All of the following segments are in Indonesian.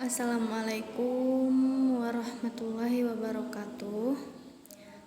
Assalamualaikum warahmatullahi wabarakatuh.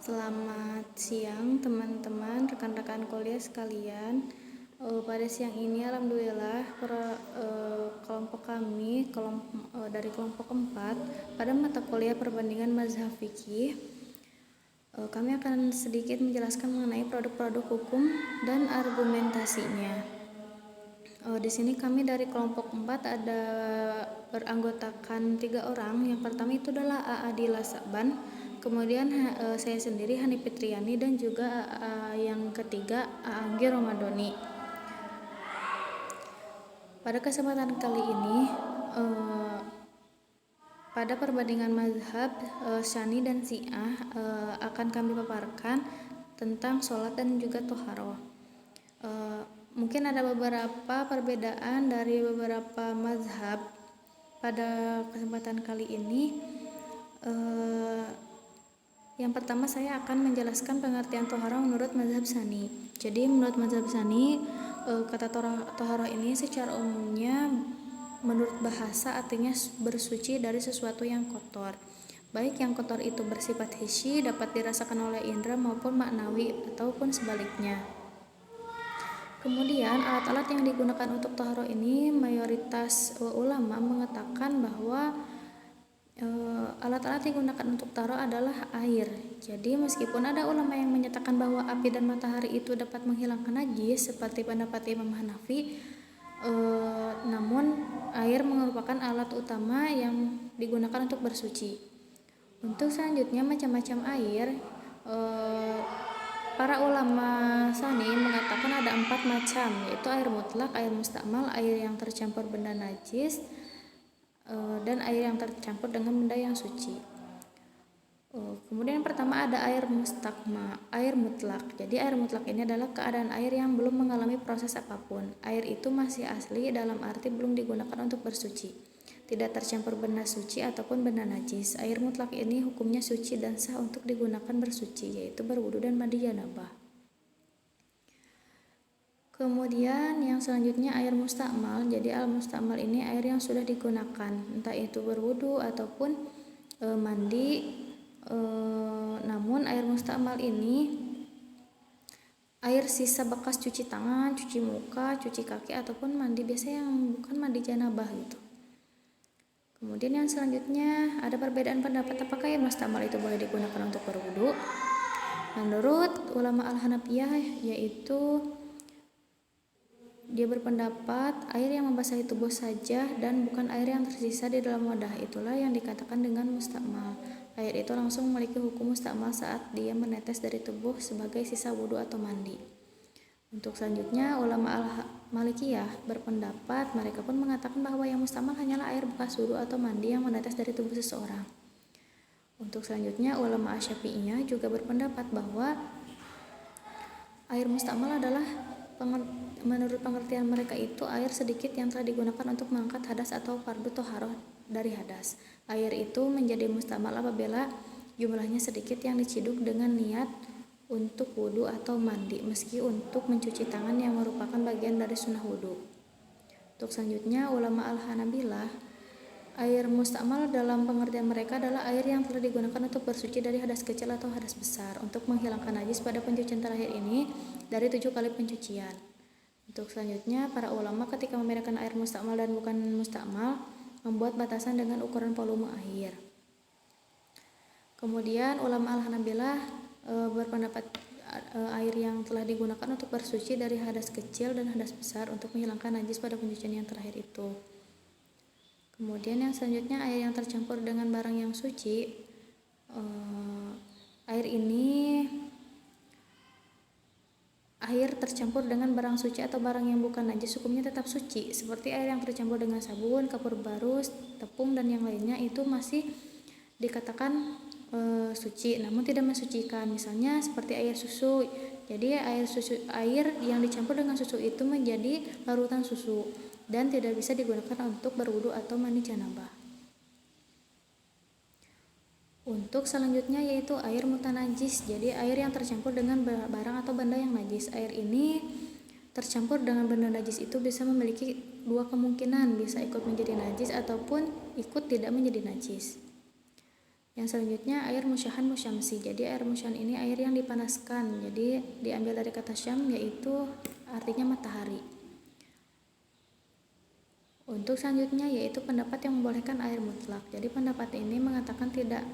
Selamat siang teman-teman, rekan-rekan kuliah sekalian. Pada siang ini alhamdulillah kelompok kami dari kelompok 4 pada mata kuliah perbandingan mazhab fikih, kami akan sedikit menjelaskan mengenai produk-produk hukum dan argumentasinya. Di sini kami dari kelompok 4 ada beranggotakan 3 orang. Yang pertama itu adalah A. Adila Saban, kemudian saya sendiri Hani Fitriani, dan juga yang ketiga A. Anggi Romadoni. Pada kesempatan kali ini pada perbandingan mazhab Syani dan Syiah akan kami paparkan tentang sholat dan juga toharoh. Mungkin ada beberapa perbedaan dari beberapa mazhab pada kesempatan kali ini. Yang pertama saya akan menjelaskan pengertian toharoh menurut mazhab Syani. Jadi menurut mazhab Syani, kata toharoh ini secara umumnya menurut bahasa artinya bersuci dari sesuatu yang kotor. Baik yang kotor itu bersifat hissi, dapat dirasakan oleh indera, maupun maknawi ataupun sebaliknya. Kemudian alat-alat yang digunakan untuk toharoh ini mayoritas ulama mengatakan bahwa alat-alat yang digunakan untuk toharoh adalah air. Jadi meskipun ada ulama yang menyatakan bahwa api dan matahari itu dapat menghilangkan najis seperti pendapat Imam Hanafi, namun air merupakan alat utama yang digunakan untuk bersuci. Untuk selanjutnya macam-macam air, para ulama Syani mengatakan ada 4 macam, yaitu air mutlak, air mustakmal, air yang tercampur benda najis, dan air yang tercampur dengan benda yang suci. Kemudian yang pertama ada air air mutlak. Jadi air mutlak ini adalah keadaan air yang belum mengalami proses apapun. Air itu masih asli dalam arti belum digunakan untuk bersuci, tidak tercampur benda suci ataupun benda najis. Air mutlak ini hukumnya suci dan sah untuk digunakan bersuci, yaitu berwudu dan mandi janabah. Kemudian yang selanjutnya air mustakmal. Jadi al mustakmal ini air yang sudah digunakan, entah itu berwudu ataupun mandi. Namun air mustakmal ini air sisa bekas cuci tangan, cuci muka, cuci kaki ataupun mandi biasa yang bukan mandi janabah gitu. Kemudian yang selanjutnya ada perbedaan pendapat apakah air mustakmal itu boleh digunakan untuk berwudu. Menurut ulama Al-Hanafiyah, yaitu dia berpendapat air yang membasahi tubuh saja dan bukan air yang tersisa di dalam wadah, itulah yang dikatakan dengan mustakmal. Air itu langsung memiliki hukum mustakmal saat dia menetes dari tubuh sebagai sisa wudu atau mandi. Untuk selanjutnya ulama Al-Malikiyah berpendapat, mereka pun mengatakan bahwa yang mustakmal hanyalah air bekas wudu atau mandi yang menetes dari tubuh seseorang. Untuk selanjutnya ulama Asy-Syafi'iyah juga berpendapat bahwa air mustakmal adalah menurut pengertian mereka itu air sedikit yang telah digunakan untuk mengangkat hadas atau fardu toharoh dari hadas. Air itu menjadi mustakmal apabila jumlahnya sedikit yang diciduk dengan niat untuk wudu atau mandi, meski untuk mencuci tangan yang merupakan bagian dari sunnah wudu. Untuk selanjutnya ulama Al-Hanabilah, air mustakmal dalam pengertian mereka adalah air yang telah digunakan untuk bersuci dari hadas kecil atau hadas besar, untuk menghilangkan najis pada pencucian terakhir ini dari 7 kali pencucian. Untuk selanjutnya para ulama ketika membedakan air mustakmal dan bukan mustakmal membuat batasan dengan ukuran volume air. Kemudian ulama Al-Hanabilah berpendapat air yang telah digunakan untuk bersuci dari hadas kecil dan hadas besar untuk menghilangkan najis pada pencucian yang terakhir itu. Kemudian yang selanjutnya air yang tercampur dengan barang yang suci. Air tercampur dengan barang suci atau barang yang bukan najis hukumnya tetap suci, seperti air yang tercampur dengan sabun, kapur barus, tepung, dan yang lainnya itu masih dikatakan suci, namun tidak mensucikan. Misalnya seperti air susu. Jadi air yang dicampur dengan susu itu menjadi larutan susu dan tidak bisa digunakan untuk berwudu atau mandi janabah. Untuk selanjutnya yaitu air mutanajis. Jadi air yang tercampur dengan barang atau benda yang najis. Air ini tercampur dengan benda najis itu bisa memiliki dua kemungkinan, bisa ikut menjadi najis ataupun ikut tidak menjadi najis. Yang selanjutnya air musyahan musyamsi. Jadi air musyahan ini air yang dipanaskan. Jadi diambil dari kata syam, yaitu artinya matahari. Untuk selanjutnya yaitu pendapat yang membolehkan air mutlak. Jadi pendapat ini mengatakan tidak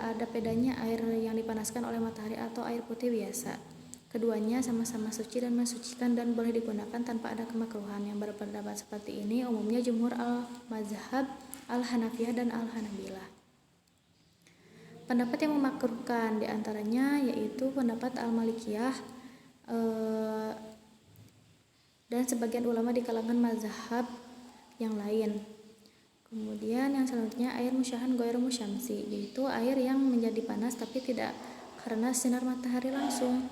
ada bedanya air yang dipanaskan oleh matahari atau air putih biasa. Keduanya sama-sama suci dan mensucikan dan boleh digunakan tanpa ada kemakruhan. Yang berpendapat seperti ini umumnya jumhur al-mazhab, al-Hanafiyah dan al-Hanabilah. Pendapat yang memakruhkan diantaranya yaitu pendapat al-Malikiyah dan sebagian ulama di kalangan mazhab yang lain. Kemudian yang selanjutnya air musyahan ghairu musyamsi, yaitu air yang menjadi panas tapi tidak karena sinar matahari langsung.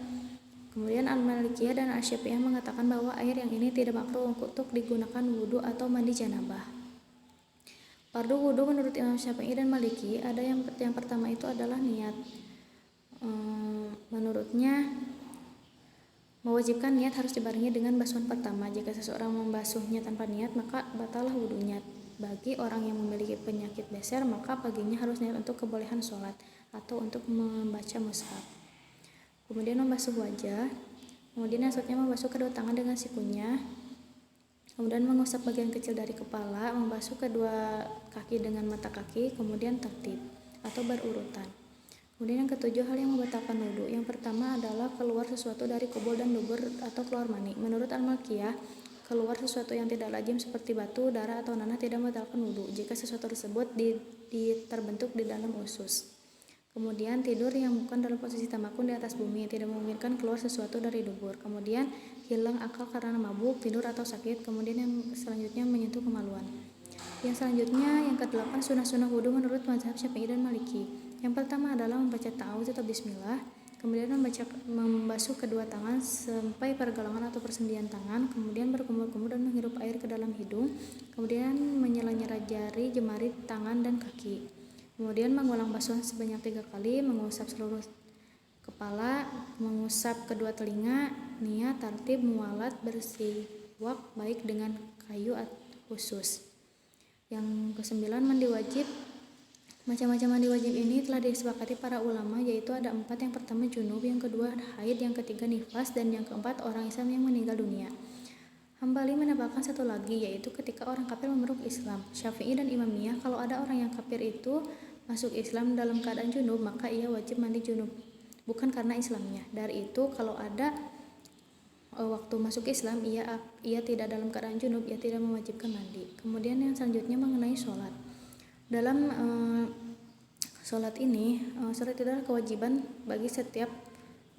Kemudian al-Malikiyah dan al-Syafi'iyah mengatakan bahwa air yang ini tidak makruh untuk digunakan wudhu atau mandi janabah. Fardu wudhu menurut Imam Syafi'i dan Maliki ada yang pertama itu adalah niat. Menurutnya mewajibkan niat harus dibarengi dengan basuhan pertama. Jika seseorang membasuhnya tanpa niat maka batallah wudhunya. Bagi orang yang memiliki penyakit beser maka paginya harus niat untuk kebolehan sholat atau untuk membaca mushaf. Kemudian membasuh wajah. Kemudian yang selanjutnya membasuh kedua tangan dengan sikunya. Kemudian mengusap bagian kecil dari kepala, membasuh kedua kaki dengan mata kaki, kemudian tertib atau berurutan. Kemudian yang ketujuh hal yang membatalkan wudhu. Yang pertama adalah keluar sesuatu dari kubul dan dubur atau keluar mani. Menurut al-Malikiyah, keluar sesuatu yang tidak lazim seperti batu, darah atau nanah tidak membatalkan wudhu jika sesuatu tersebut terbentuk di dalam usus. Kemudian tidur yang bukan dalam posisi tamakun di atas bumi, tidak memungkinkan keluar sesuatu dari dubur. Kemudian hilang akal karena mabuk, tidur atau sakit. Kemudian yang selanjutnya menyentuh kemaluan. Yang selanjutnya yang ke-8 sunah-sunah wudhu menurut mazhab Syafi'i dan Maliki. Yang pertama adalah membaca ta'awudz atau bismillah. Kemudian membasuh kedua tangan sampai pergelangan atau persendian tangan. Kemudian berkumur-kumur dan menghirup air ke dalam hidung. Kemudian menyela-nyela jari, jemari tangan dan kaki. Kemudian mengulang basuhan sebanyak 3 kali, mengusap seluruh kepala, mengusap kedua telinga, niat, tartib, mualat, bersiwak baik dengan kayu khusus. Yang ke-9 mandi wajib. Macam-macam mandi wajib ini telah disepakati para ulama, yaitu ada 4. Yang pertama junub, yang kedua haid, yang ketiga nifas, dan yang keempat orang Islam yang meninggal dunia. Hambali menambahkan satu lagi, yaitu ketika orang kafir memeluk Islam. Syafi'i dan Imamiyah, kalau ada orang yang kafir itu masuk Islam dalam keadaan junub, maka ia wajib mandi junub, bukan karena Islamnya. Dari itu, kalau ada waktu masuk Islam ia tidak dalam keadaan junub, ia tidak mewajibkan mandi. Kemudian yang selanjutnya mengenai sholat. Dalam sholat ini, sholat itu adalah kewajiban bagi setiap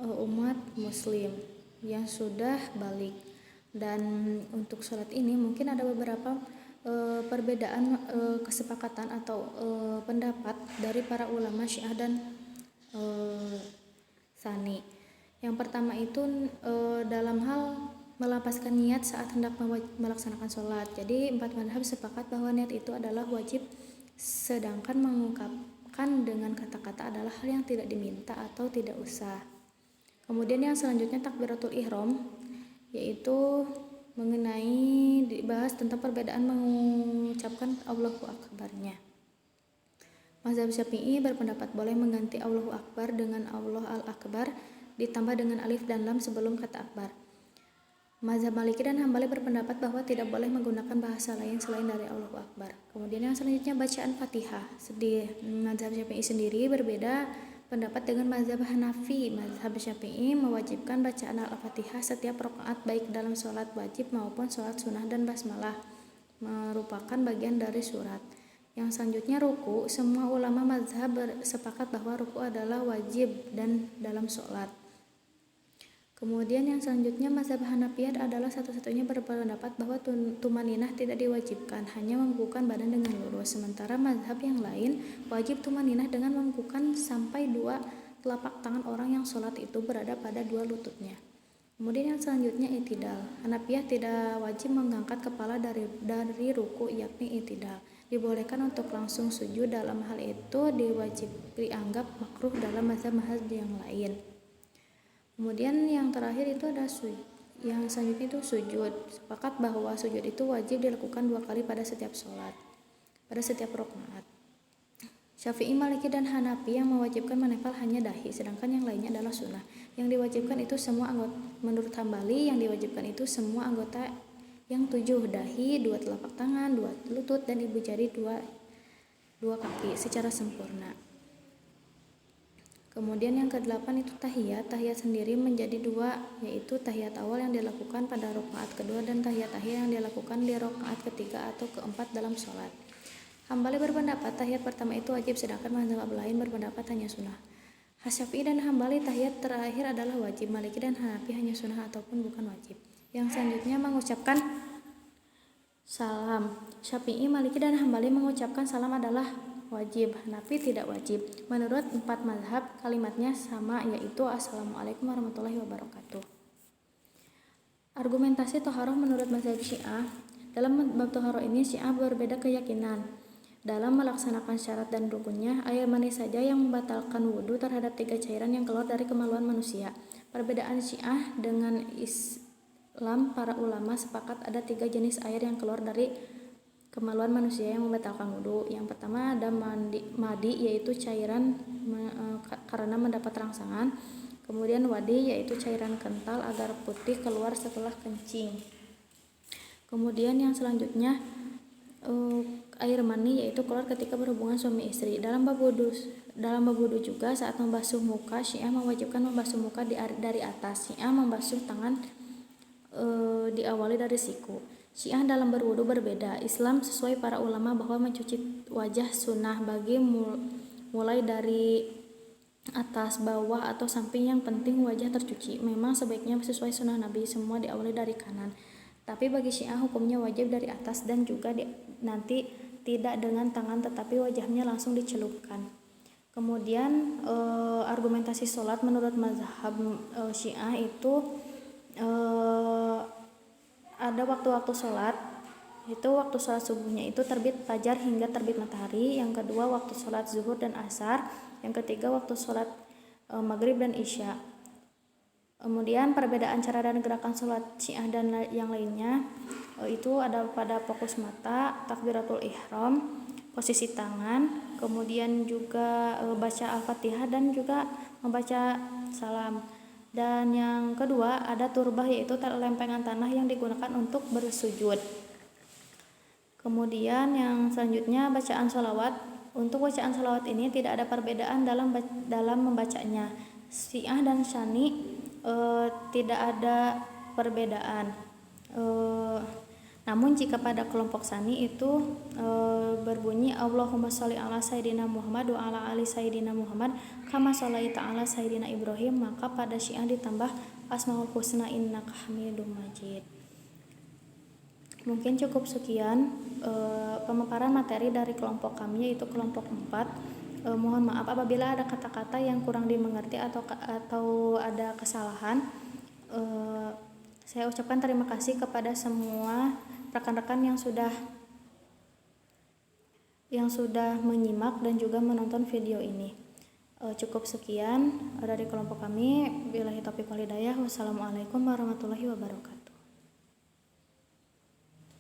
umat muslim yang sudah balik. Dan untuk sholat ini mungkin ada beberapa perbedaan kesepakatan atau pendapat dari para ulama Syiah dan Sani. Yang pertama itu dalam hal melapaskan niat saat hendak melaksanakan sholat. Jadi 4 mazhab sepakat bahwa niat itu adalah wajib, sedangkan mengungkapkan dengan kata-kata adalah hal yang tidak diminta atau tidak usah. Kemudian yang selanjutnya takbiratul ihram, yaitu mengenai dibahas tentang perbedaan mengucapkan Allahu Akbarnya. Mazhab Syafi'i berpendapat boleh mengganti Allahu Akbar dengan Allah Al-Akbar ditambah dengan alif dan lam sebelum kata akbar. Mazhab Maliki dan Hambali berpendapat bahwa tidak boleh menggunakan bahasa lain selain dari Allahu Akbar. Kemudian yang selanjutnya bacaan Fatihah. Di mazhab Syafi'i sendiri berbeda pendapat dengan mazhab Hanafi. Mazhab Syafi'i mewajibkan bacaan Al-Fatihah setiap rakaat baik dalam sholat wajib maupun sholat sunnah, dan basmalah merupakan bagian dari surat. Yang selanjutnya ruku. Semua ulama mazhab bersepakat bahwa ruku adalah wajib dan dalam sholat. Kemudian yang selanjutnya mazhab Hanafiyah adalah satu-satunya berpendapat bahwa tumaninah tidak diwajibkan, hanya membungkukkan badan dengan lurus. Sementara mazhab yang lain wajib tumaninah dengan membungkukkan sampai 2 telapak tangan orang yang sholat itu berada pada 2 lututnya. Kemudian yang selanjutnya itidal. Hanafiyah tidak wajib mengangkat kepala dari ruku, yakni itidal. Dibolehkan untuk langsung sujud. Dalam hal itu dianggap makruh dalam mazhab yang lain. Kemudian yang terakhir itu ada Yang selanjutnya itu sujud. Sepakat bahwa sujud itu wajib dilakukan 2 kali pada setiap sholat, pada setiap rakaat. Syafi'i, Maliki, dan Hanafi yang mewajibkan menempel hanya dahi, sedangkan yang lainnya adalah sunnah. Yang diwajibkan itu semua anggota, menurut Hambali yang diwajibkan itu semua anggota yang 7, dahi, 2 telapak tangan, 2 lutut, dan ibu jari 2 kaki secara sempurna. Kemudian yang ke-8 itu tahiyat. Tahiyat sendiri menjadi 2, yaitu tahiyat awal yang dilakukan pada rakaat kedua dan tahiyat akhir yang dilakukan di rakaat ketiga atau keempat dalam sholat. Hambali berpendapat tahiyat pertama itu wajib, sedangkan mazhab lain berpendapat hanya sunnah. Syafi'i dan Hambali tahiyat terakhir adalah wajib. Maliki dan Hanafi hanya sunnah ataupun bukan wajib. Yang selanjutnya mengucapkan salam. Syafi'i, Maliki, dan Hambali mengucapkan salam adalah wajib, Hanafi tidak wajib. Menurut 4 mazhab kalimatnya sama, yaitu Assalamualaikum warahmatullahi wabarakatuh. Argumentasi toharoh menurut mazhab Syiah. Dalam bab toharoh ini Syiah berbeda keyakinan. Dalam melaksanakan syarat dan rukunnya, air mani saja yang membatalkan wudhu terhadap 3 cairan yang keluar dari kemaluan manusia. Perbedaan Syiah dengan Islam, para ulama sepakat ada 3 jenis air yang keluar dari kemaluan manusia yang membatalkan wudhu. Yang pertama ada madi, yaitu cairan karena mendapat rangsangan. Kemudian wadi, yaitu cairan kental agar putih keluar setelah kencing. Kemudian yang selanjutnya air mani, yaitu keluar ketika berhubungan suami istri. Dalam bab wudhu juga saat membasuh muka, Syiah mewajibkan membasuh muka dari atas. Syiah membasuh tangan diawali dari siku. Syiah dalam berwudu berbeda. Islam sesuai para ulama bahwa mencuci wajah sunnah bagi mulai dari atas, bawah, atau samping, yang penting wajah tercuci. Memang sebaiknya sesuai sunnah Nabi, semua diawali dari kanan. Tapi bagi Syiah hukumnya wajib dari atas dan juga nanti tidak dengan tangan tetapi wajahnya langsung dicelupkan. Kemudian argumentasi sholat menurut mazhab Syiah itu ada waktu-waktu sholat. Itu waktu sholat subuhnya itu terbit fajar hingga terbit matahari. Yang kedua waktu sholat zuhur dan asar. Yang ketiga waktu sholat maghrib dan isya. Kemudian perbedaan cara dan gerakan sholat Syiah dan yang lainnya itu ada pada fokus mata, takbiratul ihram, posisi tangan, kemudian juga baca al-fatihah dan juga membaca salam. Dan yang kedua ada turbah, yaitu lempengan tanah yang digunakan untuk bersujud. Kemudian yang selanjutnya bacaan sholawat. Untuk bacaan sholawat ini tidak ada perbedaan dalam membacanya. Syiah dan Syani tidak ada perbedaan. Namun jika pada kelompok Sani itu berbunyi Allahumma sholli ala sayyidina Muhammad wa ala ali sayyidina Muhammad kama sholaita ala sayyidina Ibrahim, maka pada Syiah ditambah Asmaul Husna innaka Hamidum Majid. Mungkin cukup sekian pemaparan materi dari kelompok kami, yaitu kelompok 4. Mohon maaf apabila ada kata-kata yang kurang dimengerti atau ada kesalahan. Saya ucapkan terima kasih kepada semua rekan-rekan yang sudah menyimak dan juga menonton video ini. Cukup sekian dari kelompok kami. Billahi taufiq wal hidayah. Wassalamualaikum warahmatullahi wabarakatuh.